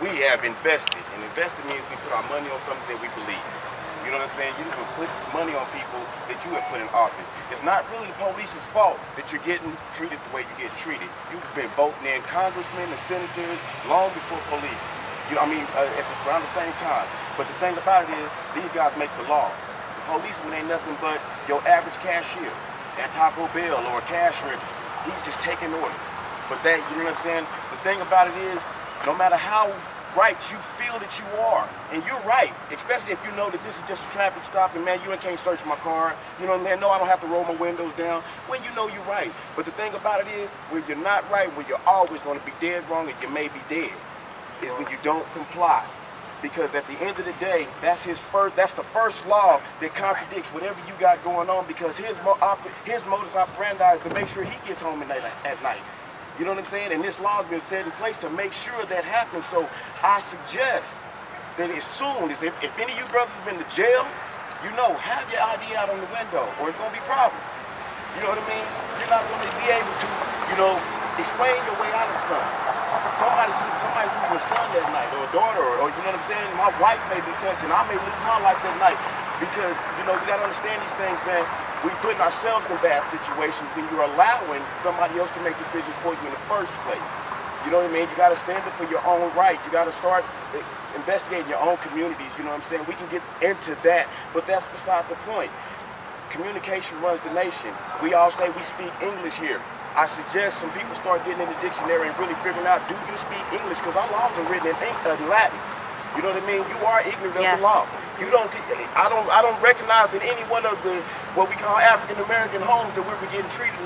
we have invested, and invested means we put our money on something that we believe. You know what I'm saying? You can put money on people that you have put in office. It's not really the police's fault that you're getting treated the way you get treated. You've been voting in congressmen and senators long before police. You know what I mean? Around the same time. But the thing about it is, these guys make the laws. The policeman ain't nothing but your average cashier at Taco Bell or a cash register. He's just taking orders. But that, you know what I'm saying? The thing about it is, no matter how right you feel that you are, and you're right, especially if you know that this is just a traffic stop and man, you can't search my car, you know what I mean? No, I don't have to roll my windows down, when you know you're right. But the thing about it is, when you're not right, when you're always going to be dead wrong and you may be dead, is when you don't comply. Because at the end of the day, that's the first law that contradicts whatever you got going on, because his modus operandi is to make sure he gets home at night. You know what I'm saying? And this law has been set in place to make sure that happens. So I suggest that as soon as, if any of you brothers have been to jail, you know, have your ID out on the window or it's going to be problems. You know what I mean? You're not going to be able to, you know, explain your way out of something. Somebody lose a son that night or a daughter or you know what I'm saying? My wife may be touching, I may lose my life that night. Because, you know, we got to understand these things, man. We're putting ourselves in bad situations when you're allowing somebody else to make decisions for you in the first place. You know what I mean? You got to stand up for your own right. You got to start investigating your own communities. You know what I'm saying? We can get into that, but that's beside the point. Communication runs the nation. We all say we speak English here. I suggest some people start getting in the dictionary and really figuring out, do you speak English? Because our laws are written in Latin. You know what I mean? You are ignorant of the law. You don't. I don't recognize in any one of the what we call African American homes that we were getting treated,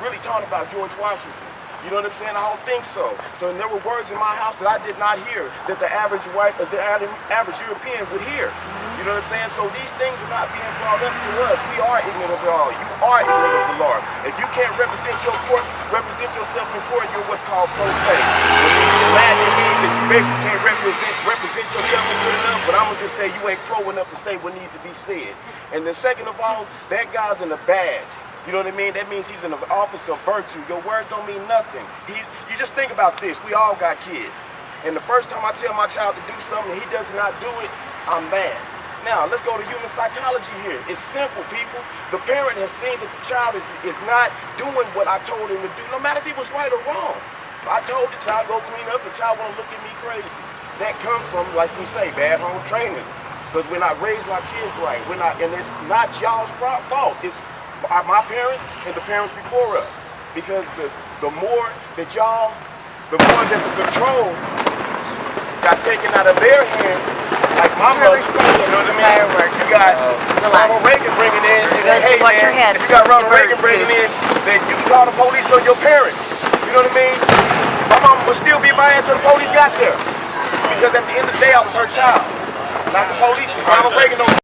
really taught about George Washington. You know what I'm saying? I don't think so. So there were words in my house that I did not hear that the average white or the average European would hear. You know what I'm saying? So these things are not being brought up to us. We are ignorant of the law. You are ignorant of the law. If you can't represent your court, represent yourself in court, you're what's called pro se. Latin means that you basically can't represent yourself good enough, but I'm going to just say you ain't pro enough to say what needs to be said. And then second of all, that guy's in a badge. You know what I mean? That means he's in an office of virtue. Your word don't mean nothing. You just think about this. We all got kids. And the first time I tell my child to do something and he does not do it, I'm mad. Now, let's go to human psychology here. It's simple, people. The parent has seen that the child is not doing what I told him to do, no matter if he was right or wrong. I told the child, go clean up, the child won't look at me crazy. That comes from, like we say, bad home training. Because we're not raising our kids right. And it's not y'all's fault. It's my parents and the parents before us. Because the more that the control got taken out of their hands, like my mother, you know what I mean? Fireworks. You got Ronald Reagan bringing in, hey man, you got Ronald Reagan bringing in, that you can call the police on your parents. You know what I mean? My mama would still be my ass till the police got there. Because at the end of the day, I was her child. Not the police. Ronald Reagan don't